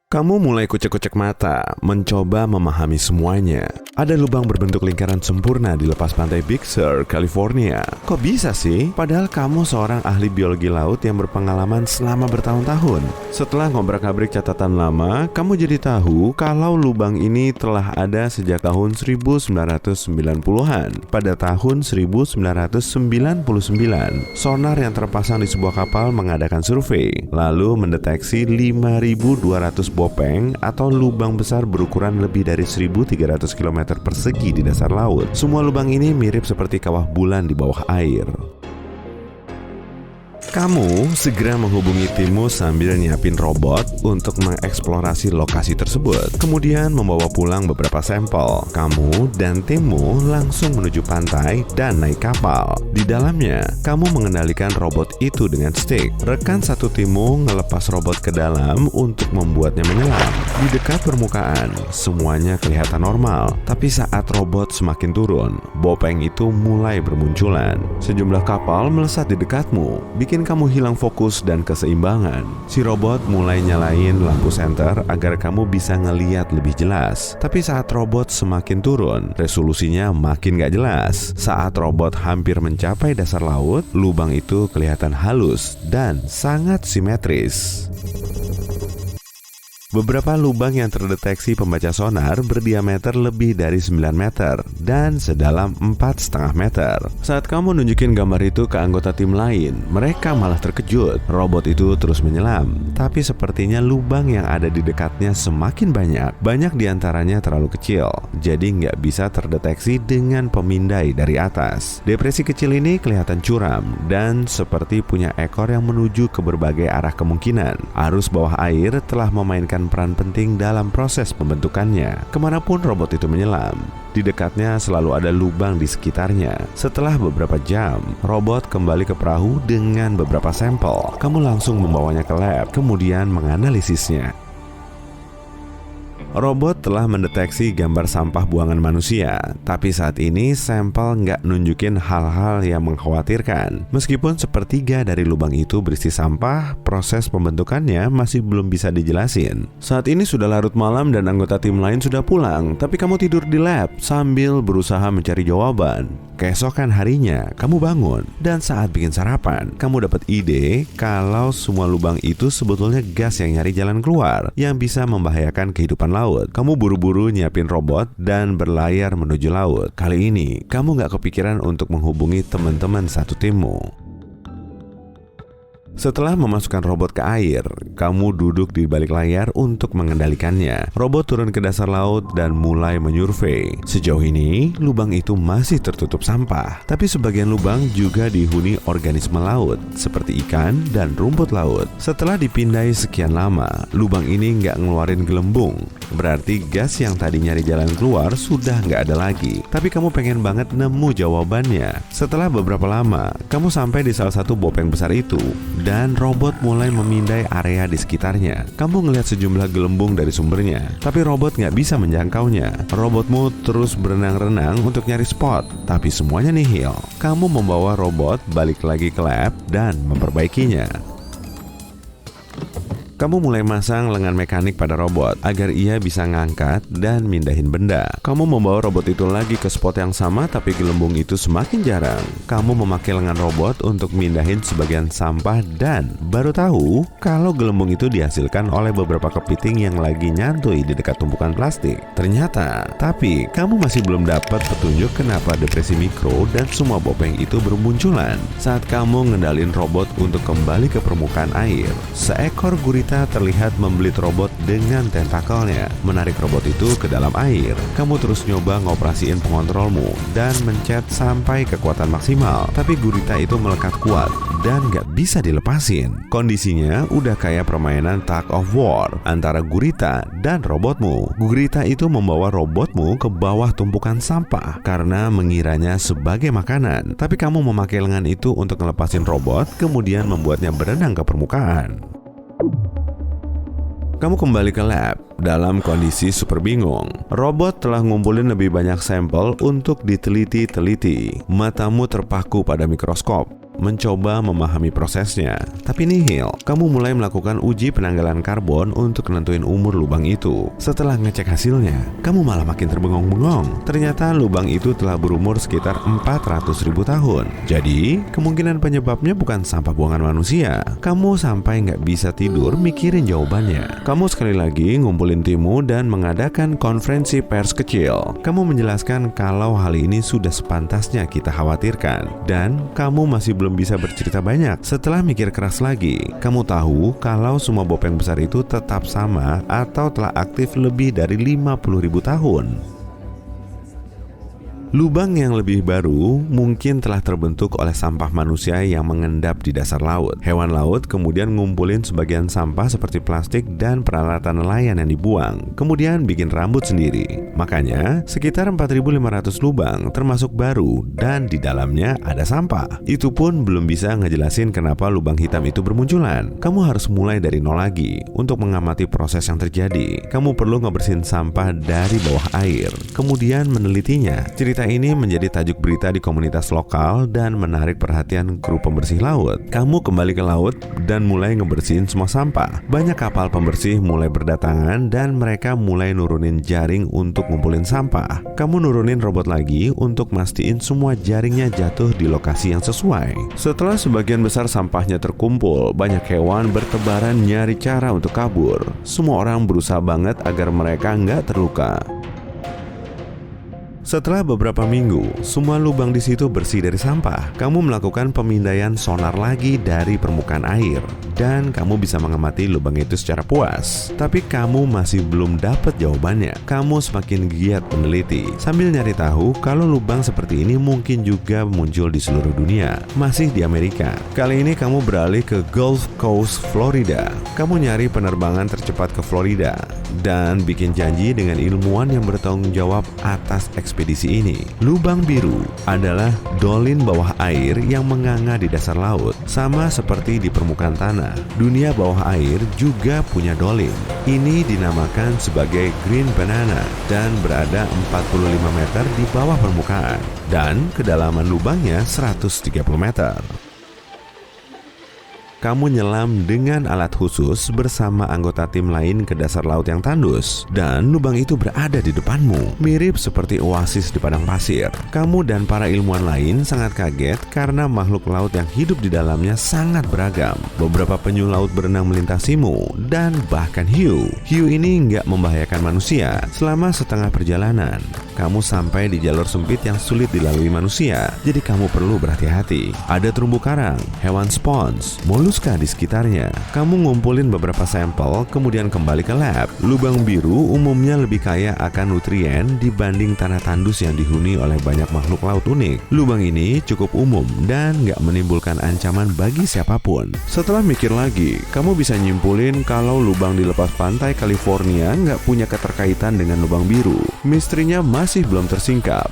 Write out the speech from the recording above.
Kamu mulai kucek-kucek mata, mencoba memahami semuanya. Ada lubang berbentuk lingkaran sempurna di lepas pantai Big Sur, California. Kok bisa sih? Padahal kamu seorang ahli biologi laut yang berpengalaman selama bertahun-tahun. Setelah ngobrak-abrik catatan lama, kamu jadi tahu kalau lubang ini telah ada sejak tahun 1990-an. Pada tahun 1999, sonar yang terpasang di sebuah kapal mengadakan survei, lalu mendeteksi 5.200 bopeng atau lubang besar berukuran lebih dari 1.300 km persegi di dasar laut. Semua lubang ini mirip seperti kawah bulan di bawah air. Kamu segera menghubungi timmu sambil nyiapin robot untuk mengeksplorasi lokasi tersebut. Kemudian membawa pulang beberapa sampel. Kamu dan timmu langsung menuju pantai dan naik kapal. Di dalamnya, kamu mengendalikan robot itu dengan stick. Rekan satu timmu ngelepas robot ke dalam untuk membuatnya menyelam. Di dekat permukaan, semuanya kelihatan normal. Tapi saat robot semakin turun, bopeng itu mulai bermunculan. Sejumlah kapal melesat di dekatmu, bikin kamu hilang fokus dan keseimbangan. Si robot mulai nyalain lampu senter agar kamu bisa ngeliat lebih jelas. Tapi saat robot semakin turun, resolusinya makin gak jelas. Saat robot hampir mencapai dasar laut, lubang itu kelihatan halus dan sangat simetris. Beberapa lubang yang terdeteksi pembaca sonar berdiameter lebih dari 9 meter dan sedalam 4,5 meter. Saat kamu nunjukin gambar itu ke anggota tim lain, mereka malah terkejut. Robot itu terus menyelam, tapi sepertinya lubang yang ada di dekatnya semakin banyak. Banyak diantaranya terlalu kecil, jadi nggak bisa terdeteksi dengan pemindai dari atas. Depresi kecil ini kelihatan curam dan seperti punya ekor yang menuju ke berbagai arah kemungkinan. Arus bawah air telah memainkan peran penting dalam proses pembentukannya. Kemanapun robot itu menyelam, di dekatnya selalu ada lubang di sekitarnya. Setelah beberapa jam, robot kembali ke perahu dengan beberapa sampel. Kamu langsung membawanya ke lab, kemudian menganalisisnya. Robot telah mendeteksi gambar sampah buangan manusia, tapi saat ini sampel nggak nunjukin hal-hal yang mengkhawatirkan. Meskipun sepertiga dari lubang itu berisi sampah, proses pembentukannya masih belum bisa dijelasin. Saat ini sudah larut malam dan anggota tim lain sudah pulang, tapi kamu tidur di lab sambil berusaha mencari jawaban. Keesokan harinya, kamu bangun dan saat bikin sarapan, kamu dapat ide kalau semua lubang itu sebetulnya gas yang nyari jalan keluar yang bisa membahayakan kehidupan laut. Kamu buru-buru nyiapin robot dan berlayar menuju laut. Kali ini, kamu nggak kepikiran untuk menghubungi teman-teman satu timmu. Setelah memasukkan robot ke air, kamu duduk di balik layar untuk mengendalikannya. Robot turun ke dasar laut dan mulai menyurvei. Sejauh ini, lubang itu masih tertutup sampah. Tapi sebagian lubang juga dihuni organisme laut, seperti ikan dan rumput laut. Setelah dipindai sekian lama, lubang ini nggak ngeluarin gelembung. Berarti gas yang tadi nyari jalan keluar sudah nggak ada lagi. Tapi kamu pengen banget nemu jawabannya. Setelah beberapa lama, kamu sampai di salah satu bopeng besar itu. Dan robot mulai memindai area di sekitarnya. Kamu ngelihat sejumlah gelembung dari sumbernya, tapi robot nggak bisa menjangkaunya. Robotmu terus berenang-renang untuk nyari spot, tapi semuanya nihil. Kamu membawa robot balik lagi ke lab dan memperbaikinya. Kamu mulai masang lengan mekanik pada robot agar ia bisa ngangkat dan mindahin benda. Kamu membawa robot itu lagi ke spot yang sama, tapi gelembung itu semakin jarang. Kamu memakai lengan robot untuk mindahin sebagian sampah dan baru tahu kalau gelembung itu dihasilkan oleh beberapa kepiting yang lagi nyantui di dekat tumpukan plastik. Ternyata, tapi kamu masih belum dapat petunjuk kenapa depresi mikro dan semua bopeng itu bermunculan. Saat kamu ngendalin robot untuk kembali ke permukaan air, seekor gurita terlihat membelit robot dengan tentakelnya, menarik robot itu ke dalam air. Kamu terus nyoba ngoperasiin pengontrolmu dan mencet sampai kekuatan maksimal, tapi gurita itu melekat kuat dan gak bisa dilepasin. Kondisinya udah kayak permainan tug of war antara gurita dan robotmu. Gurita itu membawa robotmu ke bawah tumpukan sampah karena mengiranya sebagai makanan, tapi kamu memakai lengan itu untuk ngelepasin robot, kemudian membuatnya berenang ke permukaan. Kamu kembali ke lab dalam kondisi super bingung. Robot telah ngumpulin lebih banyak sampel untuk diteliti-teliti. Matamu terpaku pada mikroskop. mencoba memahami prosesnya. Tapi nihil, kamu mulai melakukan uji penanggalan karbon untuk nentuin umur lubang itu. Setelah ngecek hasilnya, kamu malah makin terbengong-bengong. Ternyata lubang itu telah berumur sekitar 400.000 tahun. Jadi, kemungkinan penyebabnya bukan sampah buangan manusia. Kamu sampai nggak bisa tidur mikirin jawabannya. Kamu sekali lagi ngumpulin timmu dan mengadakan konferensi pers kecil. Kamu menjelaskan kalau hal ini sudah sepantasnya kita khawatirkan, dan kamu masih belum bisa bercerita banyak. Setelah mikir keras lagi, kamu tahu kalau semua bopeng besar itu tetap sama atau telah aktif lebih dari 50.000 tahun. Lubang yang lebih baru mungkin telah terbentuk oleh sampah manusia yang mengendap di dasar laut. Hewan laut kemudian ngumpulin sebagian sampah seperti plastik dan peralatan nelayan yang dibuang, kemudian bikin rambut sendiri. Makanya sekitar 4.500 lubang termasuk baru dan di dalamnya ada sampah. Itu pun belum bisa ngejelasin kenapa lubang hitam itu bermunculan. Kamu harus mulai dari nol lagi untuk mengamati proses yang terjadi. Kamu perlu ngebersihin sampah dari bawah air, kemudian menelitinya. Cerita ini menjadi tajuk berita di komunitas lokal dan menarik perhatian kru pembersih laut. Kamu kembali ke laut dan mulai ngebersihin semua sampah. Banyak kapal pembersih mulai berdatangan dan mereka mulai nurunin jaring untuk ngumpulin sampah. Kamu nurunin robot lagi untuk mastiin semua jaringnya jatuh di lokasi yang sesuai. Setelah sebagian besar sampahnya terkumpul, banyak hewan bertebaran nyari cara untuk kabur. Semua orang berusaha banget agar mereka nggak terluka. Setelah beberapa minggu, semua lubang di situ bersih dari sampah. Kamu melakukan pemindaian sonar lagi dari permukaan air, dan kamu bisa mengamati lubang itu secara puas. Tapi kamu masih belum dapat jawabannya. Kamu semakin giat meneliti, sambil nyari tahu kalau lubang seperti ini mungkin juga muncul di seluruh dunia, masih di Amerika. Kali ini kamu beralih ke Gulf Coast, Florida. Kamu nyari penerbangan tercepat ke Florida, dan bikin janji dengan ilmuwan yang bertanggung jawab atas ekspedisi ini. Lubang biru adalah dolin bawah air yang menganga di dasar laut, sama seperti di permukaan tanah. Dunia bawah air juga punya dolin. Ini dinamakan sebagai green banana dan berada 45 meter di bawah permukaan, dan kedalaman lubangnya 130 meter. Kamu nyelam dengan alat khusus bersama anggota tim lain ke dasar laut yang tandus, dan lubang itu berada di depanmu, mirip seperti oasis di padang pasir. Kamu dan para ilmuwan lain sangat kaget karena makhluk laut yang hidup di dalamnya sangat beragam. Beberapa penyu laut berenang melintasimu, dan bahkan hiu. Hiu ini nggak membahayakan manusia. Selama setengah perjalanan, kamu sampai di jalur sempit yang sulit dilalui manusia, jadi kamu perlu berhati-hati. Ada terumbu karang, hewan spons, moluska di sekitarnya. Kamu ngumpulin beberapa sampel, kemudian kembali ke lab. Lubang biru umumnya lebih kaya akan nutrien dibanding tanah tandus yang dihuni oleh banyak makhluk laut unik. Lubang ini cukup umum dan nggak menimbulkan ancaman bagi siapapun. Setelah mikir lagi, kamu bisa nyimpulin kalau lubang di lepas pantai California nggak punya keterkaitan dengan lubang biru. Misterinya masih belum tersingkap.